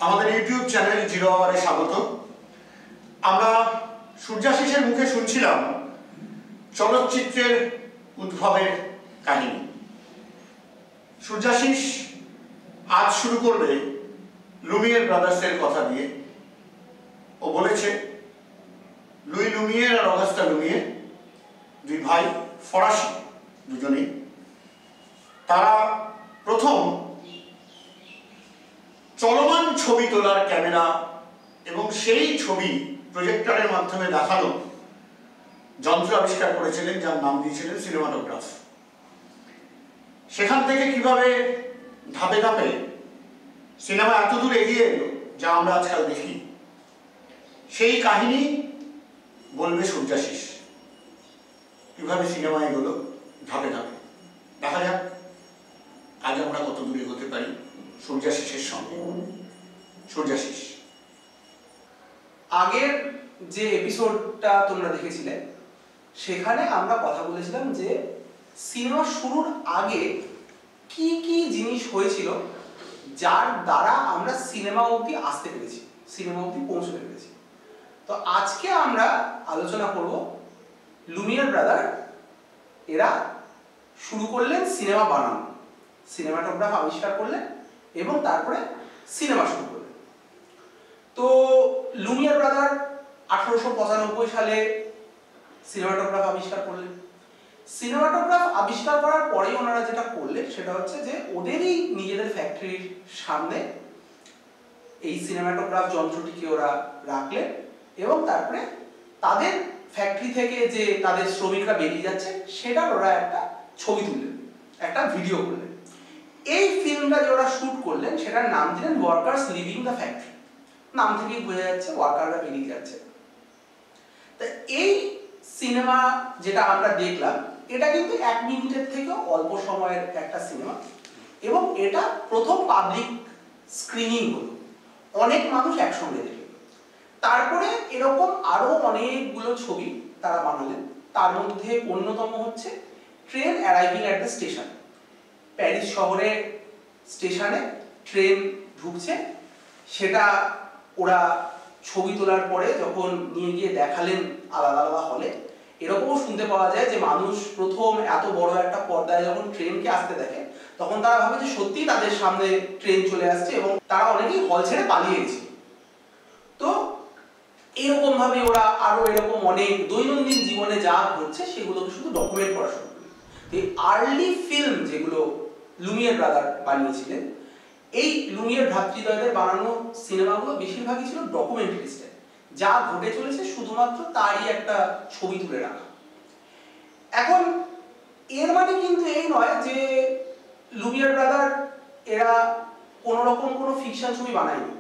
আমাদের YouTube channel zero আওয়ারে স্বাগত। আমরা সূর্যাশিসের মুখে শুনছিলাম চলচ্চিত্রের উদ্ভবের কাহিনী। সূর্যাশিস আজ শুরু করবে লুমিয়ের ব্রাদার্সের কথা দিয়ে। ও বলেছে লুই লুমিয়ের আর অগাস্টা লুমিয়ের দুই ভাই, ফরাসি দুজনেই। তারা প্রথম চলমান ছবি তোলার ক্যামেরা এবং সেই ছবি প্রজেক্টরের মাধ্যমে দেখানো যন্ত্র আবিষ্কার করেছিলেন, যার নাম দিয়েছিলেন সিনেমাটোগ্রাফ। সেখান থেকে কিভাবে ধাপে ধাপে সিনেমা এতদূর এগিয়ে এলো যা আমরা আজকাল দেখি, সেই কাহিনী বলবে সূর্যাশিস। কিভাবে সিনেমা এগোলো ধাপে ধাপে, দেখা যাক আজ আমরা কত দূরে এগোতে পারি সূর্যাশিসের সঙ্গে। সূর্যাশিস, আগের যে এপিসোডটা তোমরা দেখেছিলে সেখানে আমরা কথা বলেছিলাম যে সিনেমা শুরুর আগে কি কি জিনিস হয়েছিল যার দ্বারা আমরা সিনেমা অবধি আসতে পেরেছি, সিনেমা অবধি পৌঁছতে পেরেছি। তো আজকে আমরা আলোচনা করব লুমিয়ার ব্রাদার এরা শুরু করলেন সিনেমা বানানো, সিনেমাটোগ্রাফ আবিষ্কার করলেন এবং তারপরে সিনেমা শুরু করলেন। তো লুমিয়ার ব্রাদার 1895 সালে সিনেমাটোগ্রাফ আবিষ্কার করলেন। সিনেমাটোগ্রাফ আবিষ্কার করার পরেই ওনারা যেটা করলেন সেটা হচ্ছে যে ওদেরই নিজেদের ফ্যাক্টরির সামনে এই সিনেমাটোগ্রাফ যন্ত্রটিকে ওরা রাখলেন এবং তারপরে তাদের ফ্যাক্টরি থেকে যে তাদের শ্রমিকরা বেরিয়ে যাচ্ছে সেটার ওরা একটা ছবি তুললেন, একটা ভিডিও করলেন। এই ফিল্মটা যে ওরা শুট করলেন সেটার নাম দিলেন ওয়ার্কার্স লিভিং দ্য ফ্যাক্টরি। নাম থেকেই বোঝা যাচ্ছে ওয়ার্কাররা বেরিয়ে যাচ্ছে। তা এই সিনেমা যেটা আমরা দেখলাম এটা কিন্তু 1 মিনিটের থেকেও অল্প সময়ের একটা সিনেমা এবং এটা প্রথম পাবলিক স্ক্রিনিং হলো, অনেক মানুষ একসঙ্গে দেখল। তারপরে এরকম আরো অনেকগুলো ছবি তারা বানালেন। তার মধ্যে অন্যতম হচ্ছে train arriving at the station. Paris শহরে স্টেশনে ট্রেন ঢুকছে, সেটা ওরা ছবি তোলার পরে যখন নিয়ে গিয়ে দেখালেন আলাদা আলাদা হলে, এরকমও শুনতে পাওয়া যায় যে মানুষ প্রথম এত বড় একটা পর্দায় যখন ট্রেনকে আসতে দেখে তখন তারা ভাবে যে সত্যি তাদের সামনে ট্রেন চলে আসছে এবং তারা অনেকেই হল ছেড়ে পালিয়ে গেছে। তো এরকম ভাবে ওরা আরো এরকম অনেক দৈনন্দিন জীবনে যা ঘটছে সেগুলোকে শুধু ডকুমেন্ট করা শুরু করলেন। এই আর্লি ফিল্ম যেগুলো লুমিয়ার ব্রাদার বানিয়েছিলেন, এই লুমিয়ার ভ্রাতৃদ্বয়দের বানানো সিনেমাগুলো বেশিরভাগই ছিল ডকুমেন্টারি স্টাইল, যা ঘটে চলেছে শুধুমাত্র তারই একটা ছবি তুলে রাখা। এখন এর মানে কিন্তু এই নয় যে লুমিয়ার ব্রাদার এরা কোনো রকম কোনো ফিকশন ছবি বানায়নি।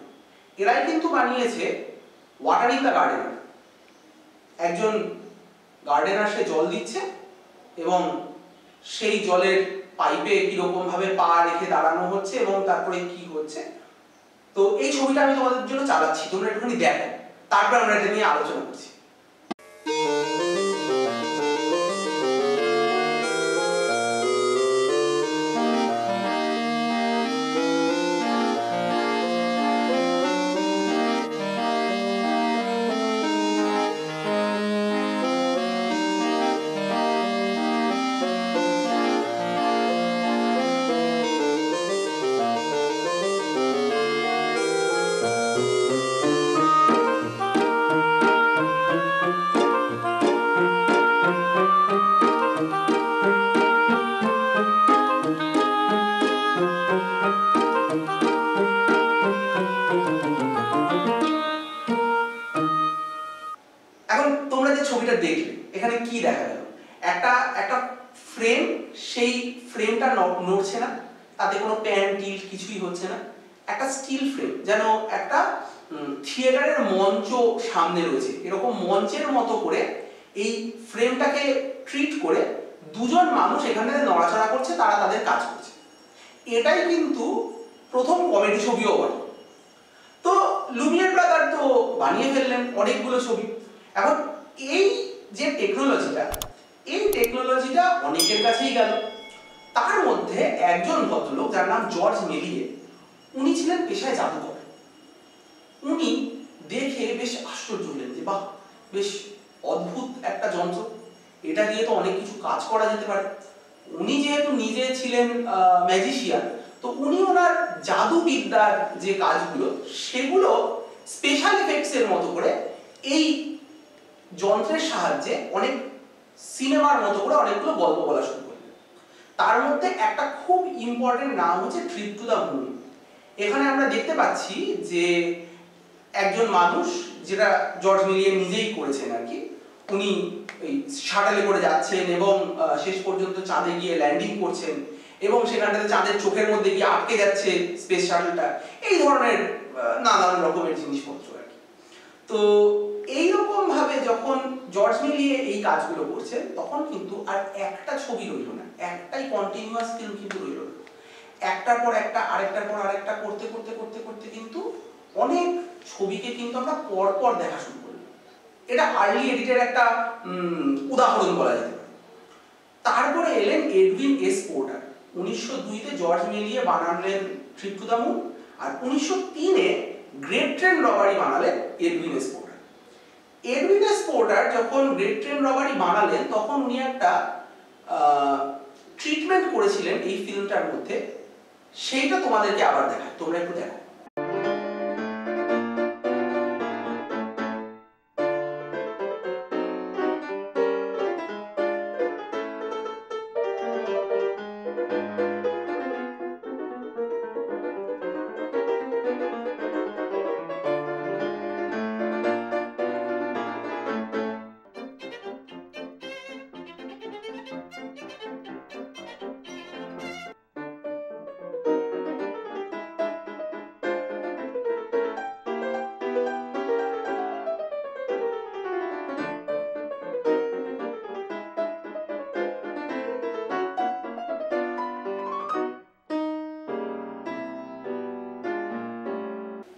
এরাই কিন্তু বানিয়েছে ওয়াটারিং দ্য গার্ডেনার। একজন গার্ডেনার সে জল দিচ্ছে এবং সেই জলের পাইপে কিরকম ভাবে পা রেখে দাঁড়ানো হচ্ছে এবং তারপরে কি হচ্ছে। তো এই ছবিটা আমি তোমাদের জন্য চালাচ্ছি, তোমরা একটুখানি দেখো, তারপর আমরা এটা নিয়ে আলোচনা করছি। দেখলে এখানে কি দেখা গেল, একটা ফ্রেম, সেই ফ্রেমটা নড়ছে না, তাতে কোনো প্যান টিল্ট কিছুই হচ্ছে না। একটা স্টিল ফ্রেম, যেন একটা থিয়েটারের মঞ্চ সামনে রয়েছে, এরকম মঞ্চের মতো করে এই ফ্রেমটাকে ট্রিট করে দুজন মানুষ এখানে নড়াচড়া করছে, তারা তাদের কাজ করছে। এটাই কিন্তু প্রথম কমেডি ছবিও বটে। তো লুমিয়ার ব্রাদার তো বানিয়ে ফেললেন অনেকগুলো ছবি। এখন এই যে টেকনোলজিটা, এই টেকনোলজিটা অনেকের কাছেই গেল। তার মধ্যে একজন ভদ্রলোক যার নাম জর্জ মেলিয়ে, উনি ছিলেন পেশায় জাদুকর। উনি দেখে বেশ আশ্চর্য হলেন যে বাহ, বেশ অদ্ভুত একটা যন্ত্র, এটা দিয়ে তো অনেক কিছু কাজ করা যেতে পারে। উনি যেহেতু নিজে ছিলেন ম্যাজিশিয়ান, তো উনি ওনার জাদুবিদ্যার যে কাজগুলো সেগুলো স্পেশাল এফেক্টসের মতো করে এই যন্ত্রের সাহায্যে অনেক সিনেমার মতো করে অনেকগুলো গল্প বলা শুরু করলেন। তার মধ্যে একটা খুব ইম্পর্টেন্ট নাম হচ্ছে ট্রিপ টু দ্য মুন। এখানে আমরা দেখতে পাচ্ছি যে একজন মানুষ, যেটা জর্জ মিলিয়ে নিজেই করেছেন আর কি, উনি এই শাটালে করে যাচ্ছেন এবং শেষ পর্যন্ত চাঁদে গিয়ে ল্যান্ডিং করছেন এবং সেখানটাতে চাঁদের চোখের মধ্যে গিয়ে আটকে যাচ্ছে স্পেস শাটলটা, এই ধরনের নানান রকমের জিনিসপত্র আর কি। তো এইরকম ভাবে যখন জর্জ মিলিয়ে এই কাজগুলো করছেন, তখন কিন্তু আর একটা ছবি রইল না, একটাই কন্টিনিউয়াস ফিল্ম কিন্তু রইল না। একটার পর একটা, আরেকটার পর আরেকটা করতে করতে করতে করতে কিন্তু অনেক ছবিকে কিন্তু আমরা পরপর দেখা শুরু করলাম। এটা আর্লি এডিটের একটা উদাহরণ বলা যেতে পারে। তারপরে এলেন এডউইন এস পোর্টার। 1902-তে জর্জ মিলিয়ে বানালেন ট্রিপ টু দ্য মুন, আর 1903-এ গ্রেট ট্রেন রবারি বানালেন Edwin S Porter. Edwin S Porter যখন গ্রেট ট্রেন রবারি বানালেন, তখন উনি একটা ট্রিটমেন্ট করেছিলেন এই ফিল্মটার মধ্যে, সেইটা তোমাদেরকে আবার দেখায়, তোমরা একটু দেখো।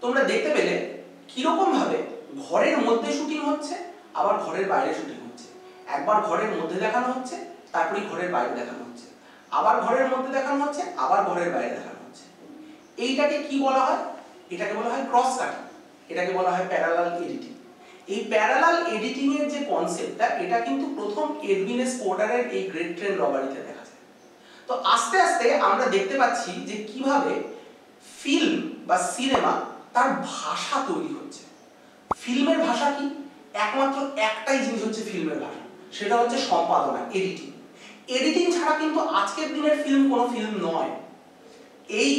তোমরা দেখতে পেলে কিরকম ভাবে ঘরের মধ্যে শুটিং হচ্ছে, আবার ঘরের বাইরে শুটিং হচ্ছে। একবার ঘরের মধ্যে দেখানো হচ্ছে, তারপরে ঘরের বাইরে দেখানো হচ্ছে, আবার ঘরের মধ্যে দেখানো হচ্ছে, আবার ঘরের বাইরে দেখানো হচ্ছে। এইটাকে কি বলা হয়? এটাকে বলা হয় ক্রস কাটিং, এটাকে বলা হয় প্যারালাল এডিটিং। এই প্যারালাল এডিটিং এর যে কনসেপ্টটা, এটা কিন্তু প্রথম এডউইন এস পোর্টারের এই গ্রেট ট্রেন রবারিতে দেখা যায়। তো আস্তে আস্তে আমরা দেখতে পাচ্ছি যে কিভাবে ফিল্ম বা সিনেমা তার ভাষা তৈরি হচ্ছে। ফিল্মের ভাষা কি? একমাত্র একটাই জিনিস হচ্ছে ফিল্মের ভাষা, সেটা হচ্ছে সম্পাদনা, এডিটিং। এডিটিং ছাড়া কিন্তু আজকের দিনের ফিল্ম কোনো ফিল্ম নয়। এই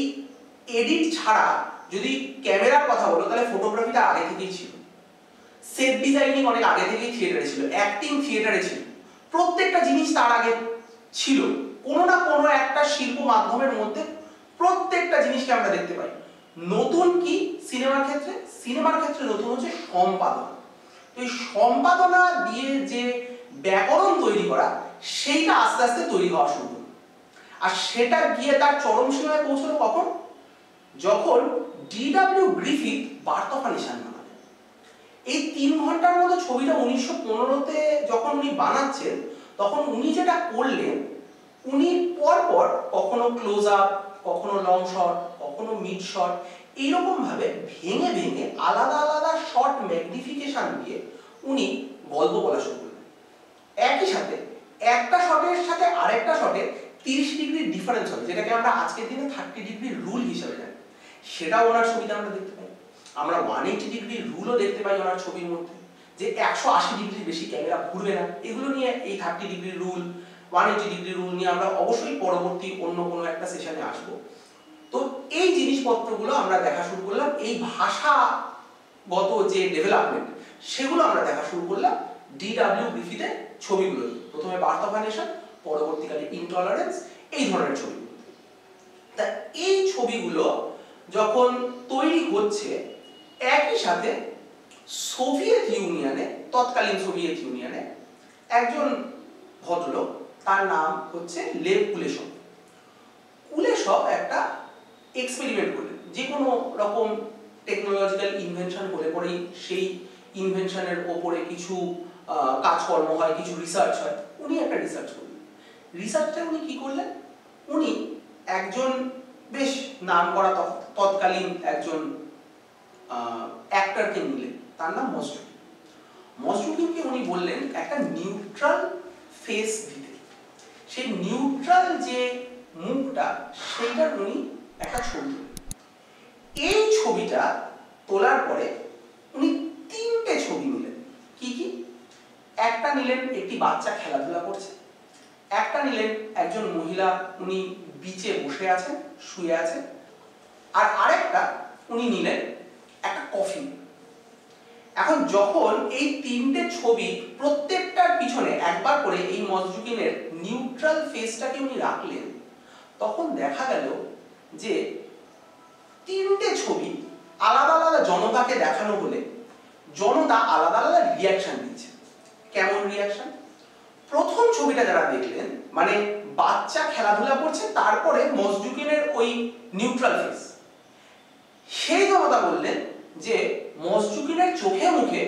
এডিট ছাড়া যদি ক্যামেরার কথা বলো, তাহলে ফটোগ্রাফিটা আগে থেকেই ছিল, সেট ডিজাইনিং অনেক আগে থেকেই থিয়েটারে ছিল, অ্যাক্টিং থিয়েটারে ছিল, প্রত্যেকটা জিনিস তার আগে ছিল। কোনো না কোনো একটা শিল্প মাধ্যমের মধ্যে প্রত্যেকটা জিনিসকে আমরা দেখতে পাই। নতুন কি সিনেমার ক্ষেত্রে? সিনেমার ক্ষেত্রে নতুন হচ্ছে সম্পাদনা। তো এই সম্পাদনা দিয়ে যে ব্যাকরণ তৈরি করা, সেইটা আস্তে আস্তে তৈরি হওয়া শুরু হলো। আর সেটা গিয়ে তার চরম সীমায় পৌঁছলো কখন? যখন D W. Griffith Birth of a Nation বানালেন। এই 3 ঘন্টার মতো ছবিটা 1915-তে যখন উনি বানাচ্ছেন, তখন উনি যেটা করলেন, উনি পরপর কখনো ক্লোজ আপ, কখনো লং শট, কখনো মিড শট, এইরকম ভাবে ভেঙে ভেঙে আলাদা আলাদা শট ম্যাগনিফিকেশন দিয়ে উনি গল্প বলা শুরু করলেন। একই সাথে একটা শটের সাথে আরেকটা শটের 30 ডিগ্রি ডিফারেন্স হবে, যেটাকে আমরা আজকের দিনে 30 ডিগ্রি রুল হিসেবে জানি। সেটাও ওনার ছবিতে আমরা দেখতে পাই। আমরা 180 ডিগ্রি রুলও দেখতে পাই ওনার ছবির মধ্যে, যে 180 ডিগ্রি বেশি ক্যামেরা ঘুরবে না। এগুলো নিয়ে এই 30 ডিগ্রি রুল, 180 ডিগ্রি রুল নিয়ে আমরা অবশ্যই পরবর্তী অন্য কোনো একটা সেশনে আসবো। তো এই জিনিসপত্রগুলো আমরা দেখা শুরু করলাম, এই ভাষাগত যে ডেভেলপমেন্ট, সেগুলো আমরা দেখা শুরু করলাম ডি.ডব্লিউ. গ্রিফিথের ছবিগুলো। প্রথমে বার্থ অফ আ নেশন, পরবর্তীকালে ইনটলারেন্স, এই ধরনের ছবিগুলো। তা এই ছবিগুলো যখন তৈরি হচ্ছে, একই সাথে সোভিয়েত ইউনিয়নে, তৎকালীন সোভিয়েত ইউনিয়নে একজন ভদ্রলোক, তার নাম হচ্ছে লেভ কুলেশভ। কুলেশভ একটা এক্সপেরিমেন্ট করলেন। যে কোনো রকম টেকনোলজিক্যাল ইনভেনশন হলে পরেই সেই ইনভেনশনের ওপরে কিছু কাজকর্ম হয়, কিছু রিসার্চ হয়। উনি একটা রিসার্চ করলেন। রিসার্চটা উনি কি করলেন? উনি একজন বেশ নাম করা তৎকালীন একজন তার নাম মসজুকিন। মসজুকিনকে উনি বললেন একটা নিউট্রাল ফেস দিতে, সেই নিউট্রাল যে মুখটা সেইটার উনি একটা ছবি তোলেন। এই ছবিটা তোলার পরে উনি তিনটে ছবি নিলেন। কি কি? একটা নিলেন একটি বাচ্চা খেলাধুলা করছে, একটা নিলেন একজন মহিলা উনি বিচে বসে আছেন, শুয়ে আছেন, আর আরেকটা উনি নিলেন একটা কফি। এখন যখন এই তিনটে ছবি প্রত্যেকটার পিছনে একবার করে এই মসজুকিনের নিউট্রাল ফেসটাকে উনি রাখলেন, তখন দেখা গেল যে তিনটে ছবি আলাদা আলাদা জনতাকে দেখানো হলে জনতা আলাদা আলাদা রিয়াকশন দিচ্ছে। কেমন রিয়াকশন? প্রথম ছবিটা যারা দেখলেন, মানে বাচ্চা খেলাধুলা করছে, তারপরে মসজুকিনের ওই নিউট্রাল ফেস, সেই জনতা বললেন যে মসজুকিনের চোখে মুখে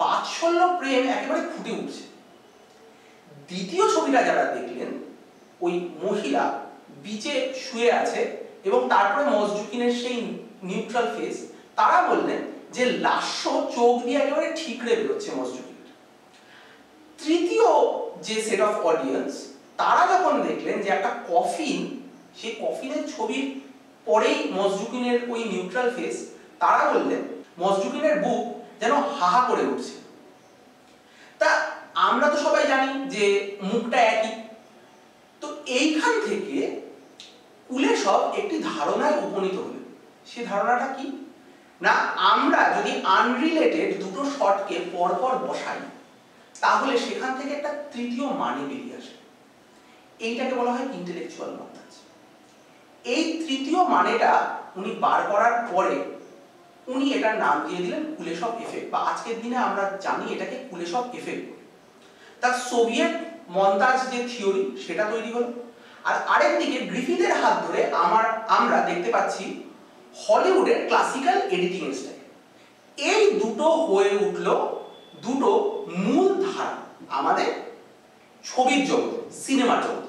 বাৎসল্য প্রেম একেবারে ফুটে উঠছে। দ্বিতীয় ছবিটা যারা দেখলেন, ওই মহিলা বিচে শুয়ে আছে এবং তারপরে মসজুকিনের সেই নিউট্রাল ফেস, তারা বললেন যে লাস্য চোখ দিয়ে একেবারে ঠিকরে বেরোচ্ছে মসজুকিনের। তৃতীয় যে সেট অফ অডিয়েন্স, তারা যখন দেখলেন যে একটা কফিন, সেই কফিনের ছবির পরেই মসজুকিনের ওই নিউট্রাল ফেস, তারা বললেন মসজুকিনের বুক যেন হাহা করে উঠছে। তা আমরা তো সবাই জানি যে মুখটা একই। তো এইখান থেকে কুলেশভ একটি ধারণায় উপনীত হলেন। সেই ধারণাটা কি না, আমরা যদি আনরিলেটেড দুটো শটকে পরপর বসাই, তাহলে সেখান থেকে একটা তৃতীয় মানে বেরিয়ে আসে। এইটাকে বলা হয় ইন্টেলেকচুয়াল মন্তাজ। এই তৃতীয় মানেটা উনি বার করার পরে উনি এটার নাম দিয়ে দিলেন কুলেশভ এফেক্ট, বা আজকের দিনে আমরা জানি এটাকে কুলেশভ এফেক্ট। তার সোভিয়েত মন্তাজ যে থিওরি সেটা তৈরি হলো, আর আরেকদিকে গ্রিফিথের হাত ধরে আমরা দেখতে পাচ্ছি হলিউডের ক্লাসিক্যাল এডিটিং স্টাইল। এই দুটো হয়ে উঠলো দুটো মূল ধারা আমাদের ছবির জগৎ, সিনেমার জগৎ।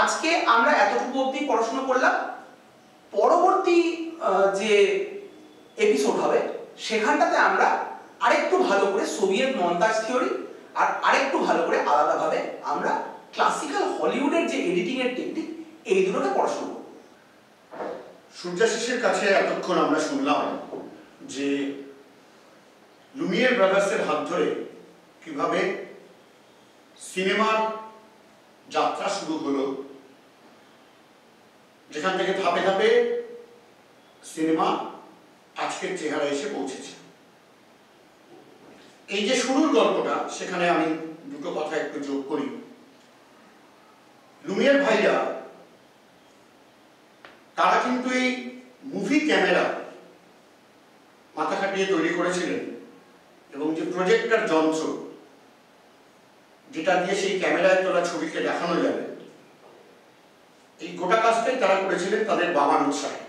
আজকে আমরা এতটুকু অবধি পড়াশোনা করলাম। পরবর্তী যে এপিসোড হবে সেখানটাতে আমরা আরেকটু ভালো করে সোভিয়েত মন্তাজ থিওরি আর আরেকটু ভালো করে আলাদাভাবে আমরা ক্লাসিক্যাল হলিউডের যে এডিটিং এর টেকনিক, এই দুটোকে পড়াশোনা করব। সূর্যাশিসের কাছে এতক্ষণ আমরা শুনলাম যে লুমিয়ের ব্রাদার্সের হাত ধরে কিভাবে সিনেমার যাত্রা শুরু হলো, যেখান থেকে ধাপে ধাপে সিনেমা আজকের চেহারা এসে পৌঁছেছে। এই যে শুরুর গল্পটা, সেখানে আমি দুটো কথা একটু যোগ করি। লুমিয়ের ভাইরা তারা কিন্তু এই মুভি ক্যামেরা মাথা খাটিয়ে তৈরি করেছিলেন, এবং যে প্রজেক্টর যন্ত্র যেটা দিয়ে সেই ক্যামেরায় তোলা ছবিকে দেখানো যাবে, এই গোটা কাজটাই তারা করেছিলেন তাদের বাবার উৎসাহে।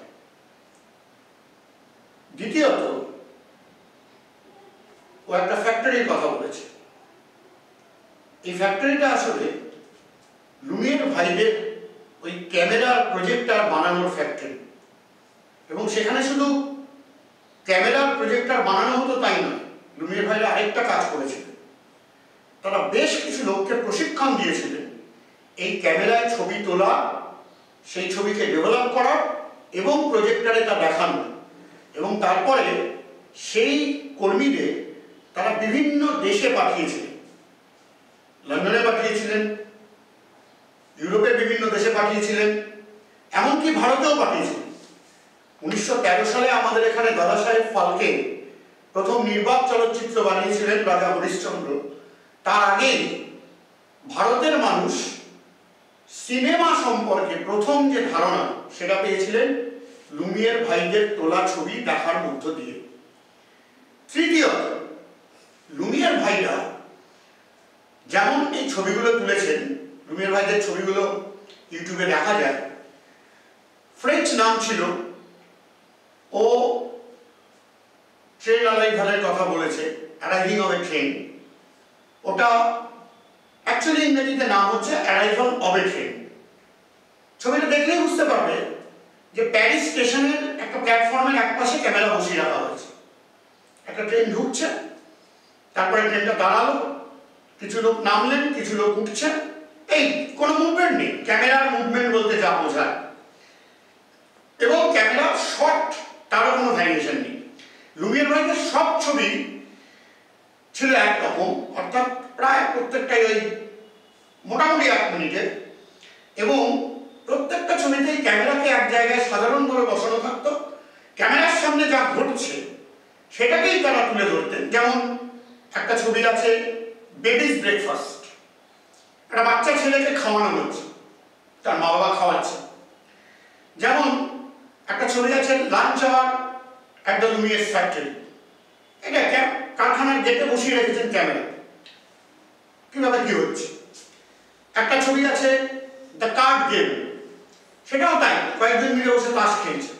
দ্বিতীয়ত, ও একটা ফ্যাক্টরির কথা বলেছে। এই ফ্যাক্টরিটা আসলে লুমিয়ের ভাইদের ওই ক্যামেরা প্রজেক্টর বানানোর ফ্যাক্টরি, এবং সেখানে শুধু ক্যামেরা প্রজেক্টর বানানো হতো তাই নয়, লুমিয়ের ভাইরা আরেকটা কাজ করেছিলেন। তারা বেশ কিছু লোককে প্রশিক্ষণ দিয়েছিলেন এই ক্যামেরায় ছবি তোলা, সেই ছবিকে ডেভেলপ করা এবং প্রজেক্টরে তা দেখানো, এবং তারপরে সেই কর্মীদের তারা বিভিন্ন দেশে পাঠিয়েছিলেন। লন্ডনে পাঠিয়েছিলেন, ইউরোপের বিভিন্ন দেশে পাঠিয়েছিলেন, এমনকি ভারতেও পাঠিয়েছিলেন। 1913 সালে আমাদের এখানে দাদা সাহেব ফালকে প্রথম নির্বাক চলচ্চিত্র বানিয়েছিলেন রাজা হরিশ্চন্দ্র। তার আগেই ভারতের মানুষ সিনেমা সম্পর্কে প্রথম যে ধারণা সেটা পেয়েছিলেন লুমিয়ের ভাইদের তোলা ছবি দেখার মধ্য দিয়ে। তৃতীয়ত, লুমিয়ের ভাইরা যেমন এই ছবিগুলো তুলেছেন, লুমিয়ের ভাইদের ছবিগুলো ইউটিউবে দেখা যায়। ফ্রেঞ্চ নাম ছিল, ও ট্রেন অ্যারাইভালের কথা বলেছে, অ্যারাইভিং অফ এ ট্রেন। ওটা অ্যাকচুয়ালি ইংরেজিতে নাম হচ্ছে অ্যারাইভাল অফ এ ট্রেন। ছবিটা দেখলেই বুঝতে পারবে যে প্যারিস স্টেশনের একটা প্ল্যাটফর্মের একপাশে ক্যামেরা বসিয়ে রাখা হয়েছে। একটা ট্রেন ঢুকছে, তারপরে ট্রেনটা দাঁড়ালো, কিছু লোক নামলেন, কিছু লোক উঠছে, এই কোনো মুভমেন্ট নেই, ক্যামেরার মুভমেন্ট বলতে যা বোঝায়। এবং ক্যামেরা শট, তারও কোনো ভ্যারিয়েশন নেই। লুমিয়ার ভাইদের সব ছবি ছিল একরকম, অর্থাৎ প্রায় প্রত্যেকটাই ওই মোটামুটি 1 মিনিটের, এবং প্রত্যেকটা ছবিতেই ক্যামেরাকে এক জায়গায় সাধারণভাবে বসানো থাকতো। ক্যামেরার সামনে যা ঘটছে সেটাকেই তারা তুলে ধরতেন। যেমন একটা ছবি আছে বেবিস ব্রেকফাস্ট, একটা বাচ্চা ছেলেকে খাওয়ানো হচ্ছে, তার মা বাবা খাওয়াচ্ছে। যেমন একটা ছবি আছে Lunch Hour at the Lumieres Factory, এটা কারখানার গেটে বসিয়ে রেখেছেন ক্যামেরা, কিভাবে কি হচ্ছে। একটা ছবি আছে দ্য কার্ড গেম, সেটাও তাই, কয়েকজন মিলে বসে তাস খেলছে।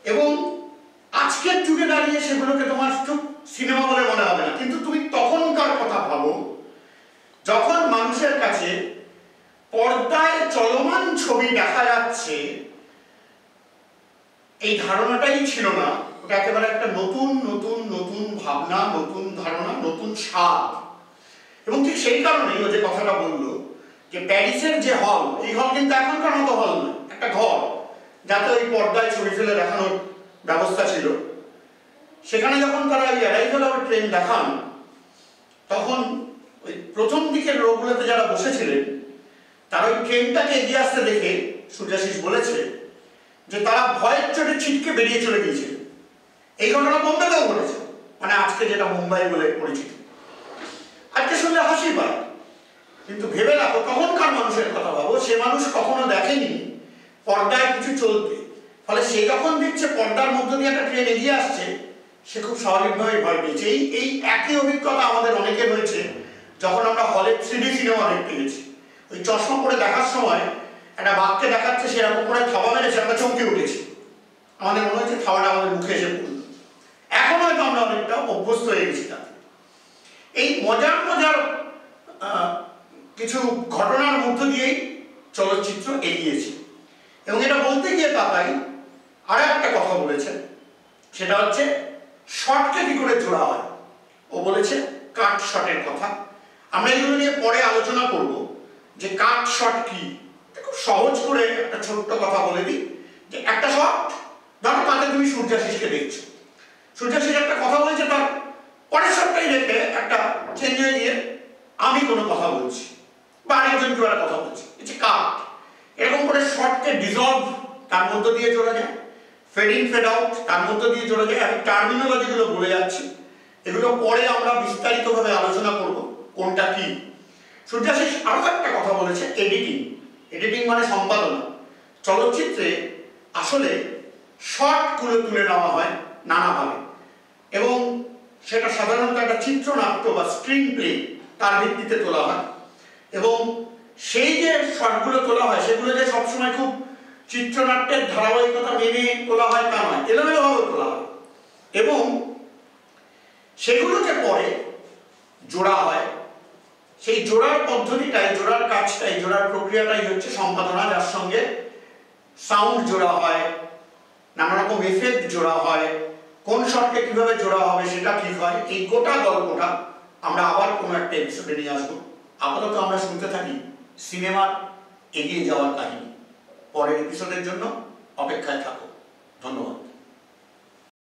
এবং আজকের যুগে দাঁড়িয়ে সেগুলোকে তোমার খুব সিনেমা বলে মনে হবে না, কিন্তু তুমি তখনকার কথা ভাবো যখন মানুষের কাছে পর্দায় চলমান ছবি দেখা যাচ্ছে, এই ধারণাটাই ছিল না। ওটা একেবারে একটা নতুন নতুন নতুন ভাবনা, নতুন ধারণা, নতুন স্বাদ। এবং ঠিক সেই কারণেই ও যে কথাটা বললো যে প্যারিসের যে হল, এই হল কিন্তু এখনকার মতো হল নয়, একটা ঘর যাতে ওই পর্দায় ছবি ফেলে দেখানোর ব্যবস্থা ছিল। সেখানে যখন তারা এই অ্যারাইভাল অফ ট্রেন দেখান, তখন ওই প্রথম দিকের রোগুলোতে যারা বসেছিলেন তারা ওই ট্রেনটাকে এগিয়ে আসতে দেখে সূর্যাশিস বলেছে যে তারা ভয়ের চোটে ছিটকে বেরিয়ে চলে গিয়েছিল। এই ঘটনা বোম্বেতেও ঘটেছে, মানে আজকে যেটা মুম্বাই বলে পরিচিত। আজকে শুনলে হাসি পায়, কিন্তু ভেবে রাখো তখনকার মানুষের কথা ভাবো, সে মানুষ কখনো দেখেনি পর্দায় কিছু চলতে। ফলে সে যখন দেখছে পর্দার মধ্য দিয়ে একটা ট্রেন এগিয়ে আসছে, সে খুব স্বাভাবিকভাবে ভয় পেয়েছে। এই একই অভিজ্ঞতা আমাদের অনেকের হয়েছে যখন আমরা হলে 3D সিনেমা দেখতে গেছি। ওই চশমা পরে দেখার সময় একটা বাঘকে দেখাচ্ছে, সেরকম করে থাবা মেরেছে, আমরা চমকে উঠেছি, আমাদের মনে হচ্ছে থাবাটা আমাদের মুখে এসে পড়ল। এখন হয়তো আমরা অনেকটা অভ্যস্ত হয়ে গেছি তাতে। এই মজার মজার কিছু ঘটনার মধ্য দিয়েই চলচ্চিত্র এগিয়েছে। এবং এটা বলতে গিয়ে তাকাই আর একটা কথা বলেছে, সেটা হচ্ছে শর্টকে কি করে জোড়া হয়। ও বলেছে কাট শটের কথা। আমরা এগুলো নিয়ে পরে আলোচনা করব যে কাট শট কি। খুব সহজ করে একটা ছোট্ট কথা বলে দিই যে একটা শট ধরো, তাতে তুমি সূর্যাশিসকে দেখছো, সূর্যাশিস একটা কথা বলছে, তার পরের শটটাই দেখে একটা চেঞ্জ হয়ে গিয়ে আমি কোনো কথা বলছি বা আরেকজন কেউ একটা কথা বলছি, এটা কাট। এরকম করে শর্টকে ডিজলভ তার মধ্য দিয়ে চলে যায়, ফেড ইন ফেড আউট তার মধ্য দিয়ে চলে যায়। আমি টার্মিনোলজিগুলো বলে যাচ্ছি, এগুলো পরে আমরা বিস্তারিতভাবে আলোচনা করব কোনটা কি। সূর্যাশিস আরও একটা কথা বলেছে এডিটিং। এডিটিং মানে সম্পাদনা। চলচ্চিত্রে আসলে শর্টগুলো তুলে নেওয়া হয় নানাভাবে, এবং সেটা সাধারণত একটা চিত্রনাট্য বা স্ক্রিন প্লে তার ভিত্তিতে তোলা হয়। এবং সেই যে শটগুলো তোলা হয় সেগুলো যে সবসময় খুব চিত্রনাট্যের ধারাবাহিকতা মেনে তোলা হয় তা নয়, এলোমেলোভাবে তোলা হয়। এবং সেগুলোকে পরে জোড়া হয়। সেই জোড়ার পদ্ধতিটাই, জোড়ার কাজটাই, জোড়ার প্রক্রিয়াটাই হচ্ছে সম্পাদনা, যার সঙ্গে সাউন্ড জোড়া হয়, নানা রকম এফেক্ট জোড়া হয়, কোন শটকে কিভাবে জোড়া হবে সেটা ঠিক হয়। এই গোটা গল্পটা আমরা আবার কোনো একটা এপিসোডে নিয়ে আসবো। আপাতত আমরা শুনতে থাকি সিনেমার এগিয়ে যাওয়ার কাহিনী। পরের এপিসোডের জন্য অপেক্ষায় থাকো। ধন্যবাদ।